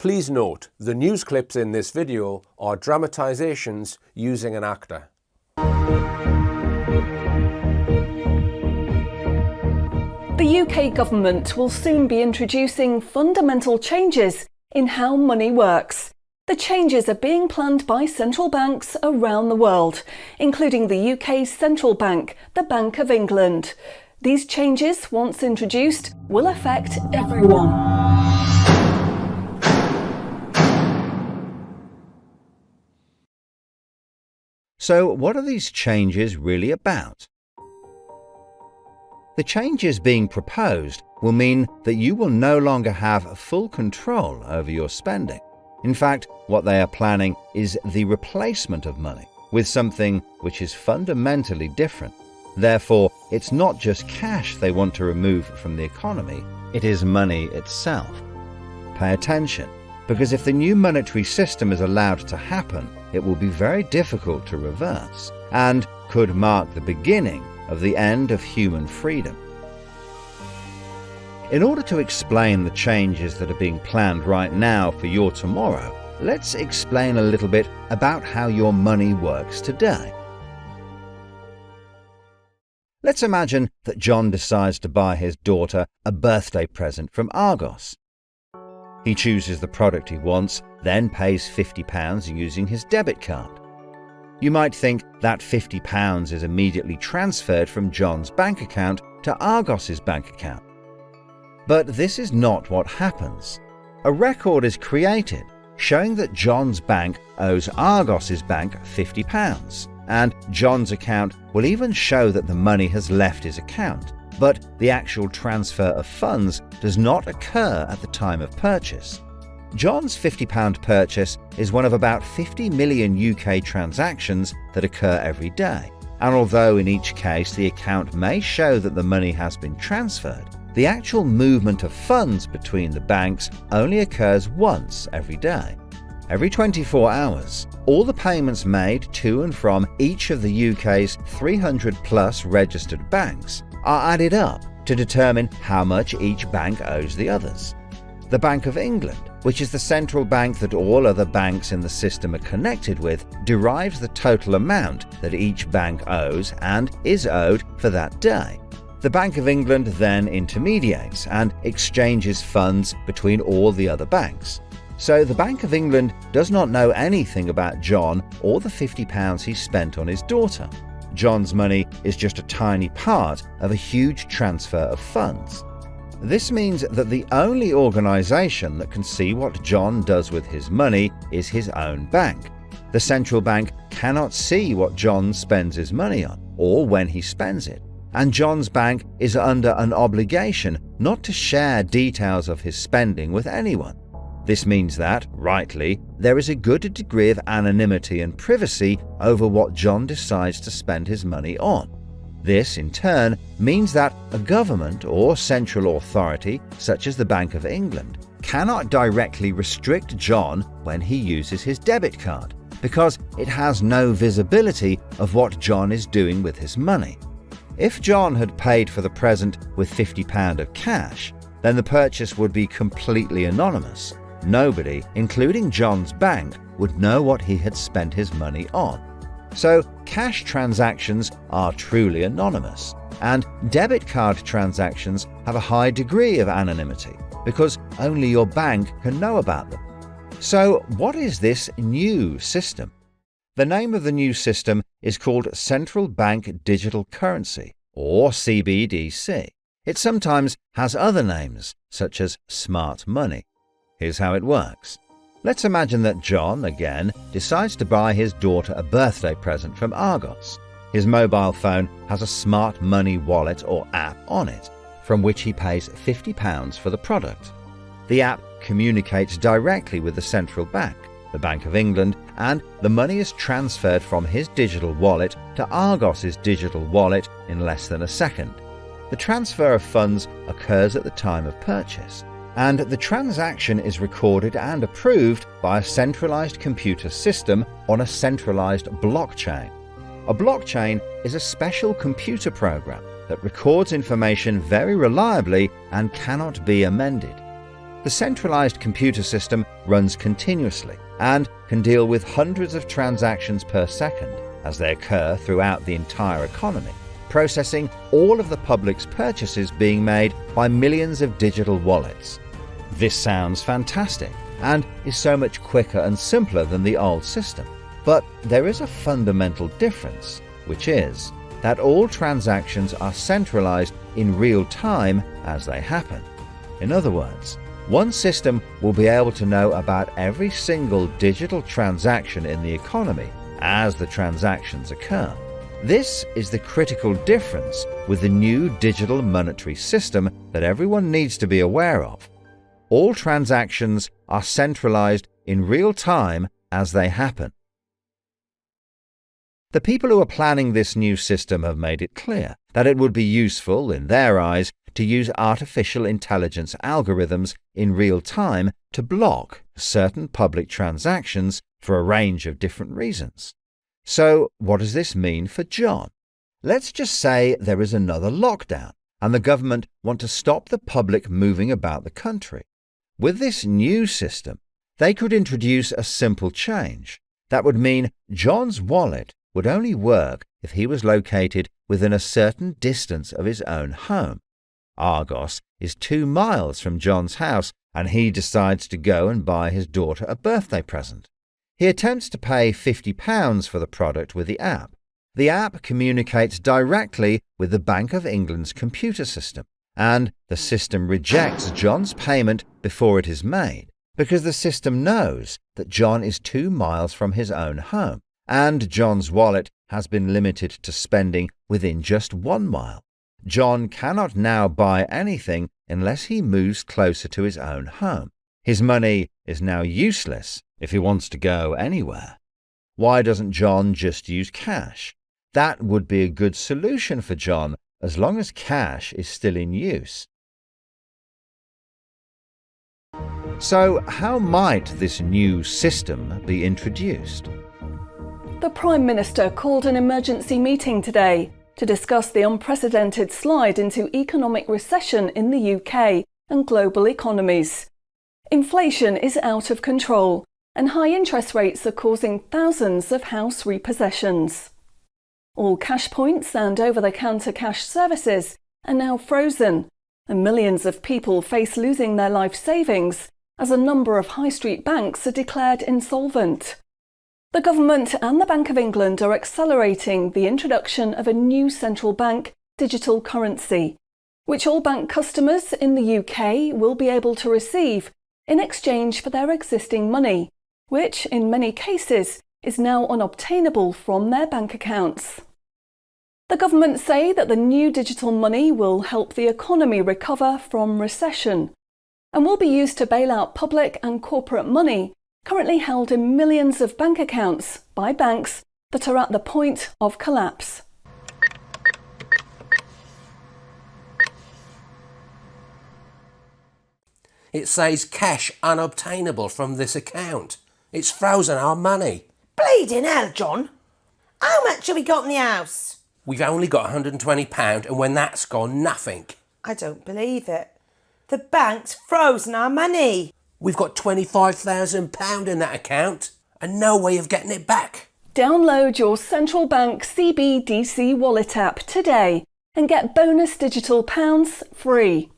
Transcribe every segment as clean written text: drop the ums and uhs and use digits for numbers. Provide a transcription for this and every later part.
Please note, the news clips in this video are dramatisations using an actor. The UK government will soon be introducing fundamental changes in how money works. The changes are being planned by central banks around the world, including the UK's central bank, the Bank of England. These changes, once introduced, will affect everyone. So, what are these changes really about? The changes being proposed will mean that you will no longer have full control over your spending. In fact, what they are planning is the replacement of money with something which is fundamentally different. Therefore, it's not just cash they want to remove from the economy, it is money itself. Pay attention, because if the new monetary system is allowed to happen, it will be very difficult to reverse and could mark the beginning of the end of human freedom. In order to explain the changes that are being planned right now for your tomorrow, let's explain a little bit about how your money works today. Let's imagine that John decides to buy his daughter a birthday present from Argos. He chooses the product he wants, then pays £50 using his debit card. You might think that £50 is immediately transferred from John's bank account to Argos's bank account. But this is not what happens. A record is created showing that John's bank owes Argos's bank £50, and John's account will even show that the money has left his account, but the actual transfer of funds does not occur at the time of purchase. John's £50 purchase is one of about 50 million UK transactions that occur every day, and although in each case the account may show that the money has been transferred, the actual movement of funds between the banks only occurs once every day. Every 24 hours, all the payments made to and from each of the UK's 300 plus registered banks are added up to determine how much each bank owes the others. The Bank of England, which is the central bank that all other banks in the system are connected with, derives the total amount that each bank owes and is owed for that day. The Bank of England then intermediates and exchanges funds between all the other banks. So the Bank of England does not know anything about John or the £50 he spent on his daughter. John's money is just a tiny part of a huge transfer of funds. This means that the only organisation that can see what John does with his money is his own bank. The central bank cannot see what John spends his money on or when he spends it. And John's bank is under an obligation not to share details of his spending with anyone. This means that, rightly, there is a good degree of anonymity and privacy over what John decides to spend his money on. This, in turn, means that a government or central authority, such as the Bank of England, cannot directly restrict John when he uses his debit card, because it has no visibility of what John is doing with his money. If John had paid for the present with £50 of cash, then the purchase would be completely anonymous. Nobody, including John's bank, would know what he had spent his money on. So, cash transactions are truly anonymous, and debit card transactions have a high degree of anonymity, because only your bank can know about them. So, what is this new system? The name of the new system is called Central Bank Digital Currency, or CBDC. It sometimes has other names, such as smart money. Here's how it works. Let's imagine that John, again, decides to buy his daughter a birthday present from Argos. His mobile phone has a smart money wallet or app on it, from which he pays £50 for the product. The app communicates directly with the central bank, the Bank of England, and the money is transferred from his digital wallet to Argos's digital wallet in less than a second. The transfer of funds occurs at the time of purchase, and the transaction is recorded and approved by a centralized computer system on a centralized blockchain. A blockchain is a special computer program that records information very reliably and cannot be amended. The centralised computer system runs continuously and can deal with hundreds of transactions per second as they occur throughout the entire economy, processing all of the public's purchases being made by millions of digital wallets. This sounds fantastic and is so much quicker and simpler than the old system. But there is a fundamental difference, which is that all transactions are centralised in real time as they happen. In other words, one system will be able to know about every single digital transaction in the economy as the transactions occur. This is the critical difference with the new digital monetary system that everyone needs to be aware of. All transactions are centralised in real time as they happen. The people who are planning this new system have made it clear that it would be useful, in their eyes, to use artificial intelligence algorithms in real time to block certain public transactions for a range of different reasons. So, what does this mean for John? Let's just say there is another lockdown and the government want to stop the public moving about the country. With this new system, they could introduce a simple change. That would mean John's wallet would only work if he was located within a certain distance of his own home. Argos is 2 miles from John's house, and he decides to go and buy his daughter a birthday present. He attempts to pay £50 for the product with the app. The app communicates directly with the Bank of England's computer system, and the system rejects John's payment before it is made, because the system knows that John is 2 miles from his own home, and John's wallet has been limited to spending within just 1 mile. John cannot now buy anything unless he moves closer to his own home. His money is now useless if he wants to go anywhere. Why doesn't John just use cash? That would be a good solution for John as long as cash is still in use. So, how might this new system be introduced? The Prime Minister called an emergency meeting today to discuss the unprecedented slide into economic recession in the UK and global economies. Inflation is out of control, and high interest rates are causing thousands of house repossessions. All cash points and over-the-counter cash services are now frozen, and millions of people face losing their life savings as a number of high street banks are declared insolvent. The government and the Bank of England are accelerating the introduction of a new central bank digital currency, which all bank customers in the UK will be able to receive in exchange for their existing money, which in many cases is now unobtainable from their bank accounts. The government say that the new digital money will help the economy recover from recession and will be used to bail out public and corporate money currently held in millions of bank accounts by banks that are at the point of collapse. It says cash unobtainable from this account. It's frozen our money. Bleeding hell, John. How much have we got in the house? We've only got £120, and when that's gone, nothing. I don't believe it. The bank's frozen our money. We've got £25,000 in that account and no way of getting it back. Download your central bank CBDC wallet app today and get bonus digital pounds free.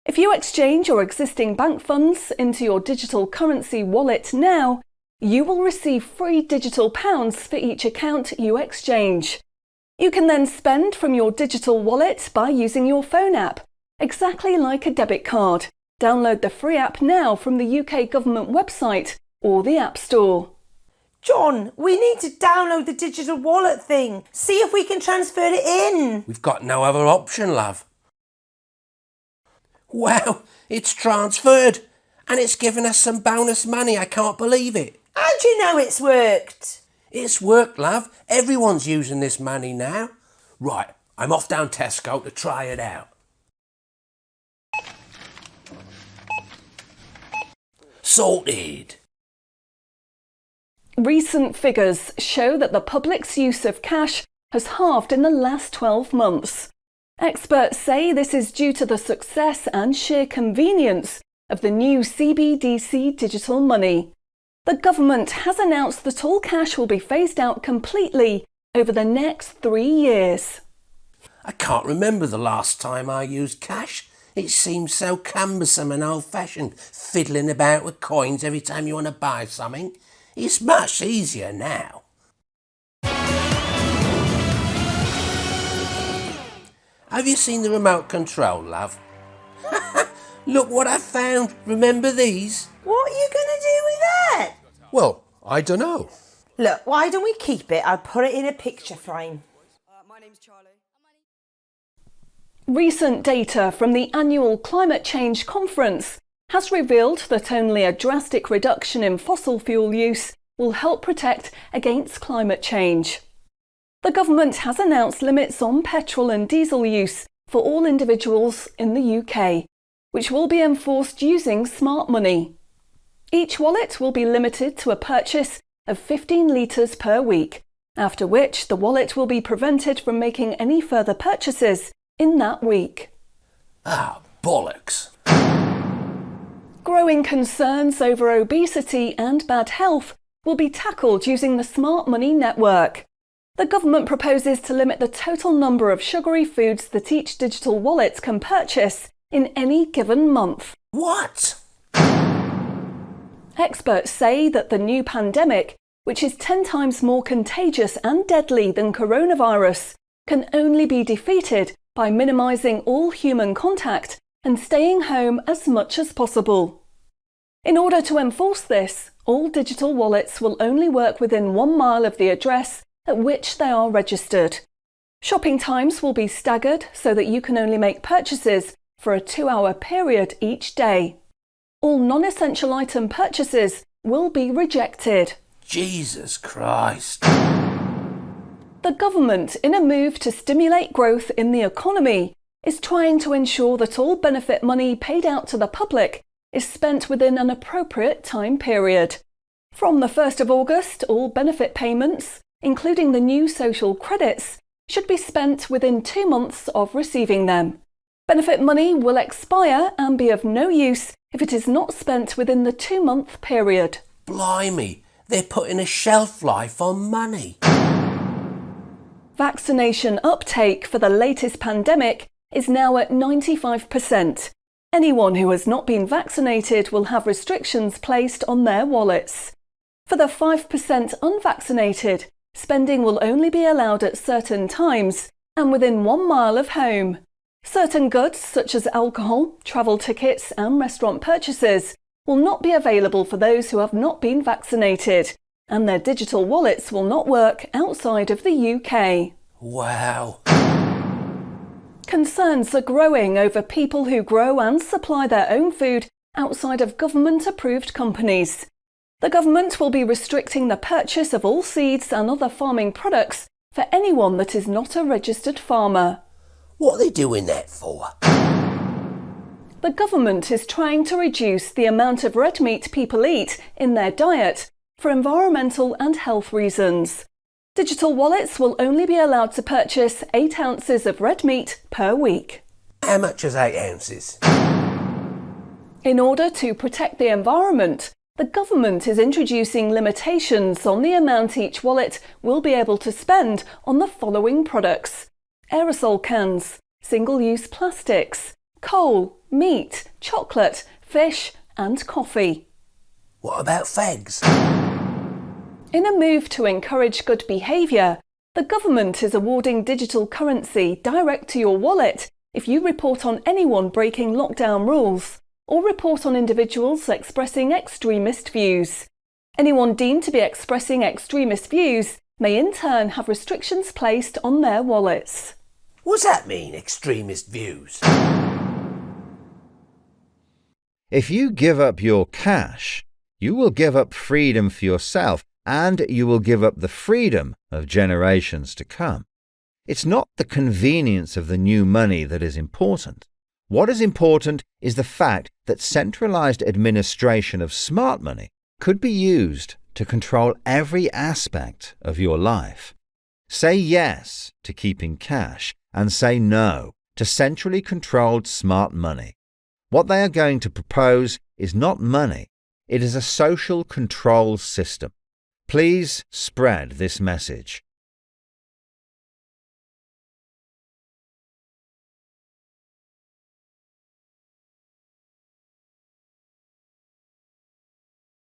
If you exchange your existing bank funds into your digital currency wallet now, you will receive free digital pounds for each account you exchange. You can then spend from your digital wallet by using your phone app, exactly like a debit card. Download the free app now from the UK government website or the App Store. John, we need to download the digital wallet thing. See if we can transfer it in. We've got no other option, love. Wow, it's transferred and it's given us some bonus money. I can't believe it. How do you know it's worked? It's worked, love. Everyone's using this money now. Right, I'm off down Tesco to try it out. Sorted. Recent figures show that the public's use of cash has halved in the last 12 months. Experts say this is due to the success and sheer convenience of the new CBDC digital money. The government has announced that all cash will be phased out completely over the next 3 years. I can't remember the last time I used cash. It seems so cumbersome and old-fashioned, fiddling about with coins every time you want to buy something. It's much easier now. Have you seen the remote control, love? Look what I found. Remember these? What are you going to do with that? Well, I don't know. Look, why don't we keep it? I'll put it in a picture frame. My name's Charlie. Recent data from the annual Climate Change Conference has revealed that only a drastic reduction in fossil fuel use will help protect against climate change. The government has announced limits on petrol and diesel use for all individuals in the UK, which will be enforced using smart money. Each wallet will be limited to a purchase of 15 litres per week, after which the wallet will be prevented from making any further purchases in that week. Ah, bollocks. Growing concerns over obesity and bad health will be tackled using the Smart Money Network. The government proposes to limit the total number of sugary foods that each digital wallet can purchase in any given month. What? Experts say that the new pandemic, which is 10 times more contagious and deadly than coronavirus, can only be defeated by minimising all human contact and staying home as much as possible. In order to enforce this, all digital wallets will only work within 1 mile of the address at which they are registered. Shopping times will be staggered so that you can only make purchases for a 2-hour period each day. All non-essential item purchases will be rejected. Jesus Christ. The government, in a move to stimulate growth in the economy, is trying to ensure that all benefit money paid out to the public is spent within an appropriate time period. From the 1st of August, all benefit payments, including the new social credits, should be spent within 2 months of receiving them. Benefit money will expire and be of no use if it is not spent within the 2-month period. Blimey, they're putting a shelf life on money. Vaccination uptake for the latest pandemic is now at 95%. Anyone who has not been vaccinated will have restrictions placed on their wallets. For the 5% unvaccinated, spending will only be allowed at certain times and within 1 mile of home. Certain goods, such as alcohol, travel tickets and restaurant purchases, will not be available for those who have not been vaccinated, and their digital wallets will not work outside of the UK. Wow. Concerns are growing over people who grow and supply their own food outside of government-approved companies. The government will be restricting the purchase of all seeds and other farming products for anyone that is not a registered farmer. What are they doing that for? The government is trying to reduce the amount of red meat people eat in their diet for environmental and health reasons. Digital wallets will only be allowed to purchase 8 ounces of red meat per week. How much is 8 ounces? In order to protect the environment, the government is introducing limitations on the amount each wallet will be able to spend on the following products: aerosol cans, single-use plastics, coal, meat, chocolate, fish and coffee. What about fags? In a move to encourage good behaviour, the government is awarding digital currency direct to your wallet if you report on anyone breaking lockdown rules or report on individuals expressing extremist views. Anyone deemed to be expressing extremist views may in turn have restrictions placed on their wallets. What's that mean, extremist views? If you give up your cash, you will give up freedom for yourself, and you will give up the freedom of generations to come. It's not the convenience of the new money that is important. What is important is the fact that centralized administration of smart money could be used to control every aspect of your life. Say yes to keeping cash and say no to centrally controlled smart money. What they are going to propose is not money, it is a social control system. Please spread this message.